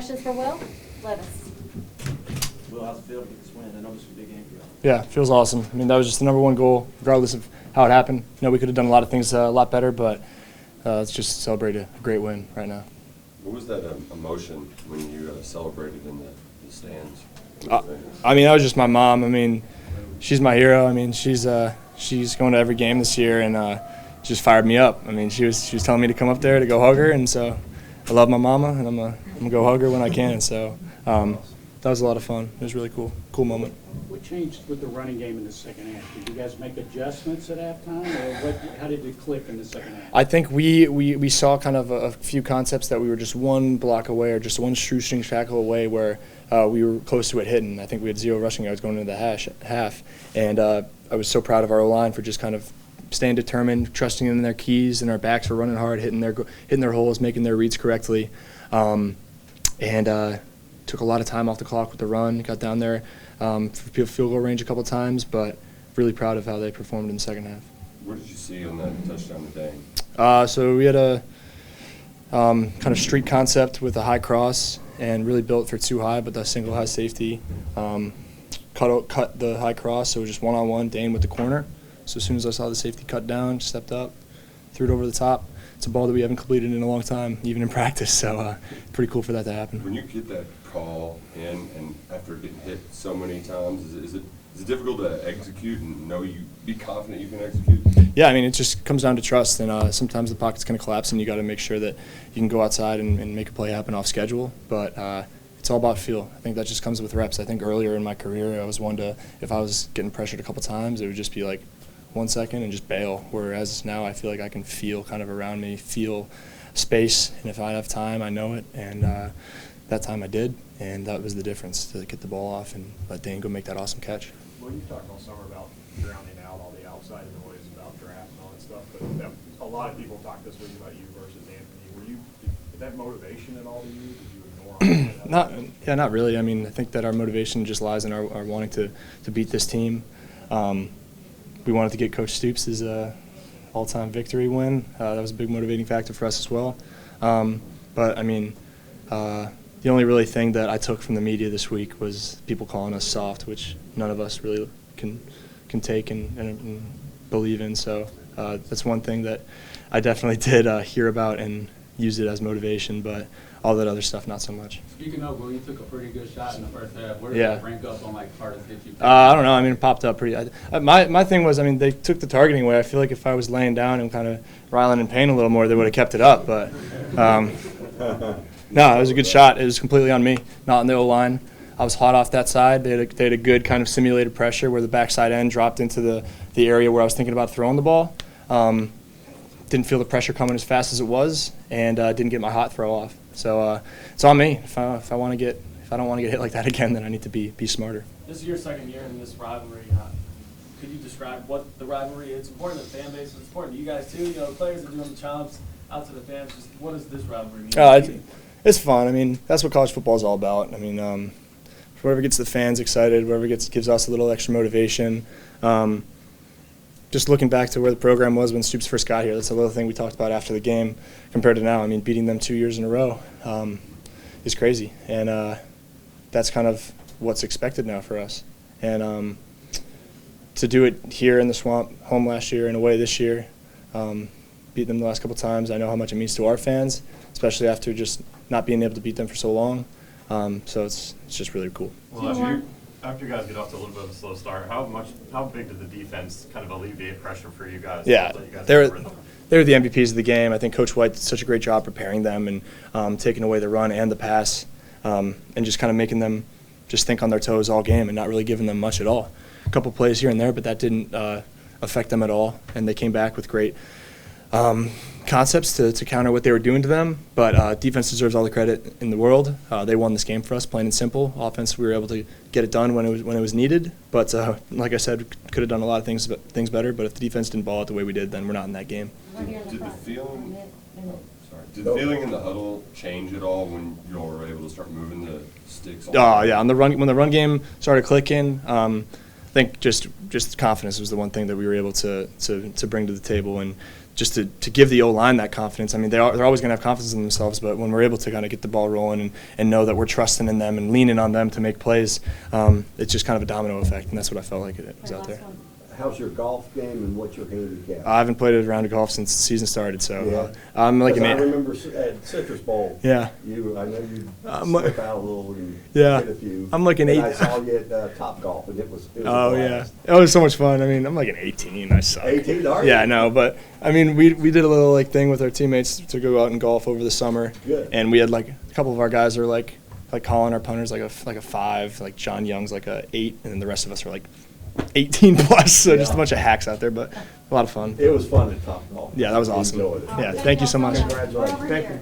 questions for Will? Levis. Will, how's it feel to get this win? I know this is a big game for you. Yeah, it feels awesome. I mean, that was just the number one goal, regardless of how it happened. You know, we could have done a lot of things a lot better, but let's just celebrate a great win right now. What was that emotion when you celebrated in the stands? I mean, that was just my mom. I mean, she's my hero. I mean, she's going to every game this year, and just fired me up. I mean, she was telling me to come up there to go hug her, and so I love my mama, and I'm gonna go hug her when I can. So that was a lot of fun. It was really cool moment. What changed with the running game in the second half? Did you guys make adjustments at halftime, or how did it click in the second half? I think we saw kind of a few concepts that we were just one block away or just one shoestring tackle away where we were close to it hitting. I think we had 0 rushing yards going into the half, and I was so proud of our O-line for just kind of staying determined, trusting in their keys, and our backs were running hard, hitting their holes, making their reads correctly, and took a lot of time off the clock with the run. Got down there for field goal range a couple times, but really proud of how they performed in the second half. What did you see on that touchdown today? So we had a kind of street concept with a high cross and really built for too high, but the single high safety cut the high cross, so it was just one-on-one, Dane with the corner. So as soon as I saw the safety cut down, stepped up, threw it over the top. It's a ball that we haven't completed in a long time, even in practice, so pretty cool for that to happen. When you get that call in and after getting hit so many times, is it difficult to execute and be confident you can execute? Yeah, I mean, it just comes down to trust, and sometimes the pocket's going to collapse, and you got to make sure that you can go outside and make a play happen off schedule. But it's all about feel. I think that just comes with reps. I think earlier in my career, I was one to, if I was getting pressured a couple times, it would just be like 1 second and just bail. Whereas now I feel like I can feel kind of around me, feel space, and if I have time, I know it. And that time I did, and that was the difference, to get the ball off and let Dane go make that awesome catch. Well, you've talked all summer about drowning out all the outside noise about draft and all that stuff, but a lot of people talk this week about you versus Anthony. Did that motivation at all to you? Did you ignore all that? Not really. I mean, I think that our motivation just lies in our wanting to beat this team. We wanted to get Coach Stoops' all-time victory win. That was a big motivating factor for us as well. But I mean, the only really thing that I took from the media this week was people calling us soft, which none of us really can take and believe in. So that's one thing that I definitely did hear about and use it as motivation, but all that other stuff, not so much. Speaking of, Will, you took a pretty good shot in the first half. Where did that rank up on hardest hit you? I don't know. I mean, it popped up pretty. My thing was, I mean, they took the targeting away. I feel like if I was laying down and kind of riling in pain a little more, they would have kept it up. But no, it was a good shot. It was completely on me, not on the O-line. I was hot off that side. They had a good kind of simulated pressure where the backside end dropped into the area where I was thinking about throwing the ball. Didn't feel the pressure coming as fast as it was, and didn't get my hot throw off. So it's on me. If I don't want to get hit like that again, then I need to be smarter. This is your second year in this rivalry. Could you describe what the rivalry is? It's important to the fan base. It's important to you guys too. You know, the players are doing the chomps out to the fans. Just what does this rivalry mean? It's fun. I mean, that's what college football is all about. I mean, whatever gets the fans excited, whatever gives us a little extra motivation. Just looking back to where the program was when Stoops first got here, that's a little thing we talked about after the game compared to now. I mean, beating them 2 years in a row is crazy, and that's kind of what's expected now for us. And to do it here in the Swamp, home last year and away this year, beat them the last couple times, I know how much it means to our fans, especially after just not being able to beat them for so long. So it's just really cool. Well, after you guys get off to a little bit of a slow start, how big did the defense kind of alleviate pressure for you guys? Yeah, they were the MVPs of the game. I think Coach White did such a great job preparing them and taking away the run and the pass, and just kind of making them just think on their toes all game and not really giving them much at all. A couple plays here and there, but that didn't affect them at all, and they came back with great concepts to counter what they were doing to them. But defense deserves all the credit in the world. They won this game for us, plain and simple. Offense, we were able to get it done when it was needed. But like I said, could have done a lot of things better. But if the defense didn't ball out the way we did, then we're not in that game. Did the feeling in the huddle change at all when you all were able to start moving the sticks? Yeah, when the run game started clicking, I think just confidence was the one thing that we were able to bring to the table, and just to give the O-line that confidence. I mean, they're always going to have confidence in themselves, but when we're able to kind of get the ball rolling and know that we're trusting in them and leaning on them to make plays, it's just kind of a domino effect, and that's what I felt like it was out there. How's your golf game and what's your handicap? I haven't played a round of golf since the season started, so Yeah. I'm like 'Cause an I eight. remember at Citrus Bowl. Yeah. I know you I'm slip out a little and Yeah. hit a few. I'm like an and eight. I saw you at Top Golf, and it was a Oh yeah, blast. it was so much fun. I mean, I'm like an 18. I suck. 18, are you? Yeah, I know, but I mean, we did a little like thing with our teammates to go out and golf over the summer. Good. And we had like a couple of our guys are like calling our punters like a 5, like John Young's like a 8, and then the rest of us are like 18 plus. So just a Yeah. bunch of hacks out there, but a lot of fun. It was fun at Top Golf. Yeah, that was I awesome. enjoyed it. Yeah, thank you so much. Congratulations. Thank you.